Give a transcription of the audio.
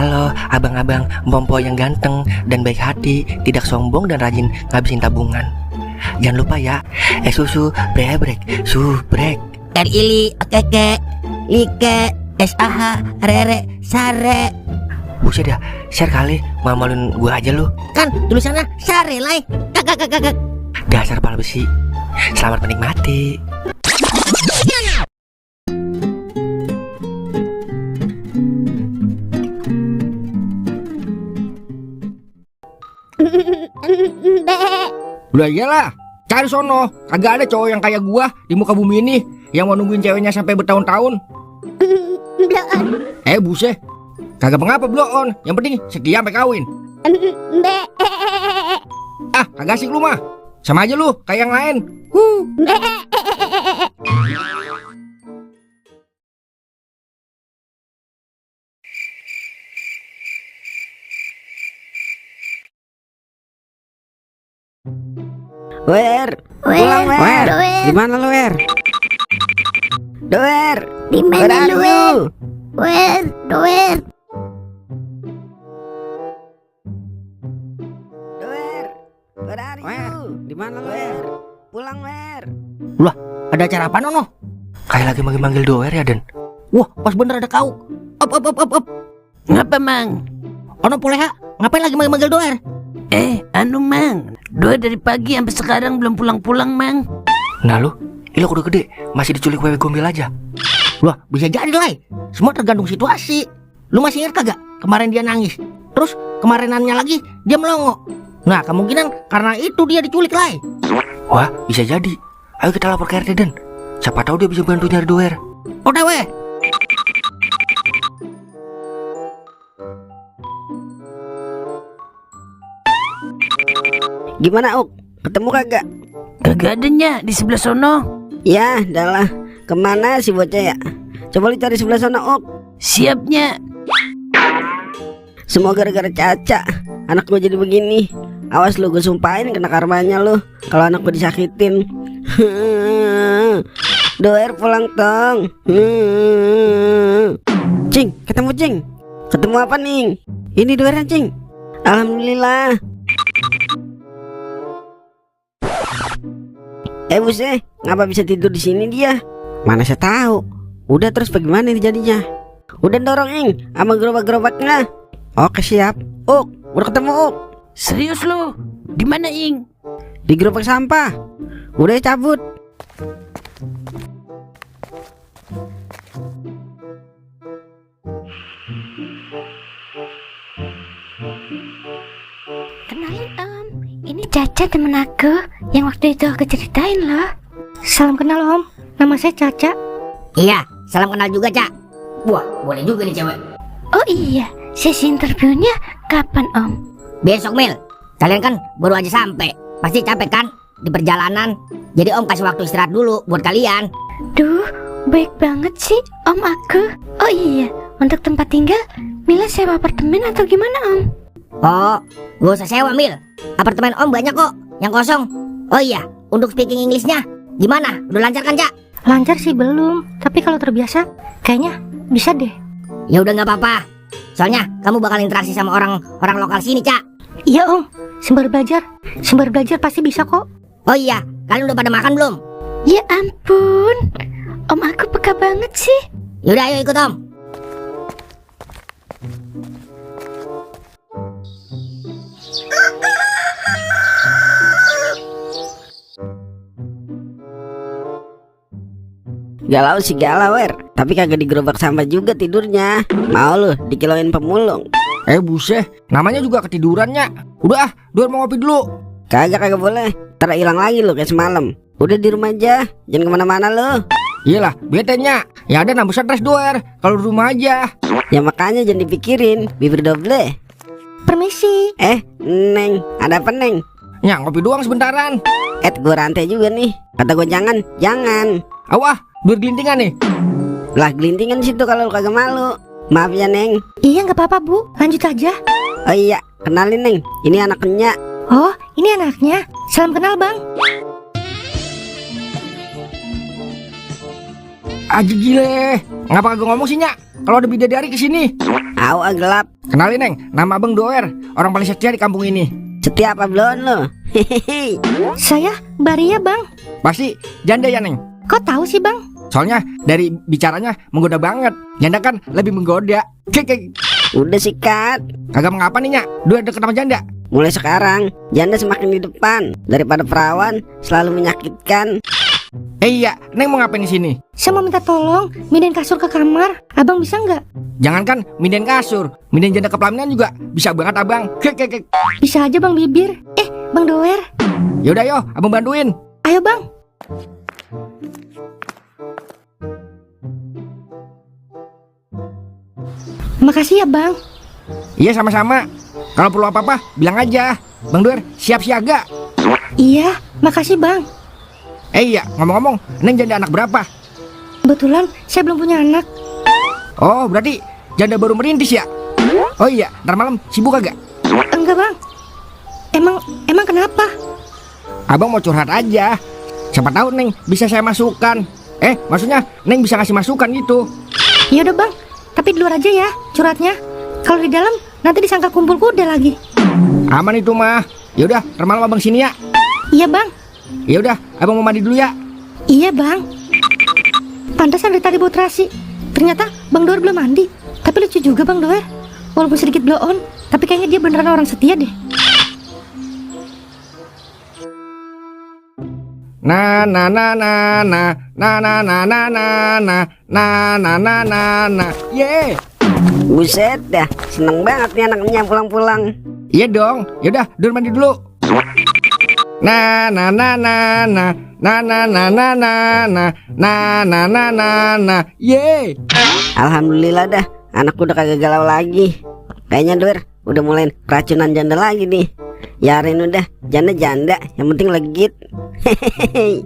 Halo abang-abang Mpompo yang ganteng dan baik hati, tidak sombong dan rajin ngabisin tabungan. Jangan lupa ya, susu brebrek, subrek. Ili, keke, like, SAH, rere, sare. Buset dah, share kali, malu-maluin gua aja lu. Kan tulisannya sare lai. Kakak. Dasar pala besi. Selamat menikmati. Udah iyalah, cari sono. Kagak ada cowok yang kayak gua di muka bumi ini yang mau nungguin ceweknya sampai bertahun-tahun. Buset. Kagak mengapa blow on, yang penting setia sampai kawin. Kagak asik lu mah. Sama aja lu kayak yang lain. Pulang Wer. Di mana lu Wer? Doer, Di mana lu, Wer? Wer. Doer, di mana lu Wer? Pulang Wer. Lah, ada acara apa nono? Kayak lagi manggil-manggil doer ya Den. Wah, pas bener ada kau. Up. Ngapa mang? Ono poleha, ngapain lagi manggil doer? Mang, Doer dari pagi sampai sekarang belum pulang-pulang mang. Nah lu, ilo udah gede, masih diculik wewe gombel aja. Wah, bisa jadi lah. Semua tergantung situasi. Lu masih ingat kagak? Kemarin dia nangis. Terus kemarinannya lagi dia melongo. Nah, kemungkinan karena itu dia diculik lah. Wah, bisa jadi. Ayo kita lapor ke RT Den. Siapa tahu dia bisa bantu nyari doer. Udah weh. Gimana Uk? Ketemu kagak? Kagak adanya di sebelah sono. Ya, dah lah. Kemana si bocah ya? Coba lu cari sebelah sana Uk. Siapnya. Semua gara-gara Caca. Anak gua jadi begini. Awas lu, gue sumpahin kena karmanya lu kalau anak gua disakitin. Doer pulang tong. Cing, ketemu Cing. Ketemu apa nih? Ini doernya Cing. Alhamdulillah. Buset, ngapa bisa tidur di sini dia? Mana saya tahu. Udah terus bagaimana ini jadinya? Udah dorong Ing, sama gerobak-gerobaknya. Oke siap. Uk, udah ketemu Uk. Serius lu? Di mana Ing? Di gerobak sampah. Udah cabut. Kenalin Om, ini Caca temen aku yang waktu itu aku ceritain loh. Salam kenal Om, nama saya Caca. Iya, salam kenal juga Cak. Wah, boleh juga nih cewek. Oh iya, sesi interviewnya kapan Om? Besok Mil, kalian kan baru aja sampai, pasti capek kan di perjalanan. Jadi Om kasih waktu istirahat dulu buat kalian. Duh, baik banget sih Om aku. Oh iya, untuk tempat tinggal Mila sewa apartemen atau gimana Om? Oh, gak usah sewa Mil, apartemen Om banyak kok yang kosong. Oh iya, untuk speaking Englishnya gimana? Udah lancar kan Cak? Lancar sih belum, tapi kalau terbiasa kayaknya bisa deh. Ya udah nggak apa-apa. Soalnya kamu bakal interaksi sama orang lokal sini, Cak. Iya Om, sembari belajar pasti bisa kok. Oh iya, kalian udah pada makan belum? Ya ampun, Om aku peka banget sih. Yaudah ayo ikut Om. Galau sih galau Wer. Tapi kagak di gerobak sampah juga tidurnya. Mau lu dikiloin pemulung. Buset, namanya juga ketidurannya. Udah Doer mau ngopi dulu. Kagak boleh. Ntar hilang lagi lu kayak semalam. Udah di rumah aja, jangan kemana-mana lu. Iyalah, betenya. Ya ada nambah stres Doer kalau di rumah aja. Ya makanya jangan dipikirin, bibir doble. Permisi. Neng, ada apa Neng? Ya ngopi doang sebentaran. Gue rantai juga nih. Kata gue jangan. Awah, Doer gelintingan nih. Lah gelintingan situ kalau lu kagak malu. Maaf ya Neng. Iya nggak apa-apa Bu, lanjut aja. Oh iya, kenalin Neng. Ini anaknya. Oh, ini anaknya. Salam kenal Bang. Aji gile. Ngapa kagak ngomong sih, Nyak? Kalau ada bidadari kesini. Au gelap. Kenalin, Neng. Nama Abang Doer. Orang paling setia di kampung ini. Setia apa belum lo? Hehehe. Saya Baria bang. Pasti janda ya, Neng? Kok tahu sih bang? Soalnya dari bicaranya menggoda banget. Janda kan lebih menggoda. Kek. Udah sikat. Kagak mengapa nih, Nyak? Doer deket sama janda. Mulai sekarang janda semakin di depan daripada perawan, selalu menyakitkan. Iya, Neng mau ngapain di sini? Saya mau minta tolong mindahin kasur ke kamar. Abang bisa nggak? Jangankan mindahin kasur, mindahin janda ke pelaminan juga bisa banget, Abang. Kek. Bisa aja bang Bibir. Bang Doer. Yaudah yo, Abang bantuin. Ayo bang. Makasih ya bang. Iya, sama-sama. Kalau perlu apa-apa, bilang aja. Bang Doer siap siaga. Iya, makasih bang. Iya, ngomong-ngomong, Neng janda anak berapa? Kebetulan saya belum punya anak. Oh, berarti janda baru merintis ya? Oh iya, ntar malam sibuk kagak? Enggak bang. Emang kenapa? Abang mau curhat aja. Siapa tahu Neng bisa saya masukkan. Maksudnya Neng bisa ngasih masukan gitu. Ya udah bang, tapi di luar aja ya curhatnya. Kalau di dalam nanti disangka kumpul kuda lagi. Aman itu mah. Ya udah, ntar malam Abang sini ya. Iya bang. Ya udah, Abang mau mandi dulu ya. Iya bang. Pantasan dari tadi bau terasi. Ternyata Bang Doer belum mandi. Tapi lucu juga Bang Doer. Walaupun sedikit blow on, tapi kayaknya dia beneran orang setia deh. Na na na na na na na na na na na na na na na na. Ye. Buset dah, seneng banget nih anaknya pulang-pulang. Iya dong. Ya udah, Doer mandi dulu. Na na na na na na na na na na na na na na na na. Ye. Alhamdulillah dah, anakku udah kagak galau lagi. Kayaknya Doer udah mulai keracunan janda lagi nih. Yarin udah janda-janda, yang penting legit. Hehehe.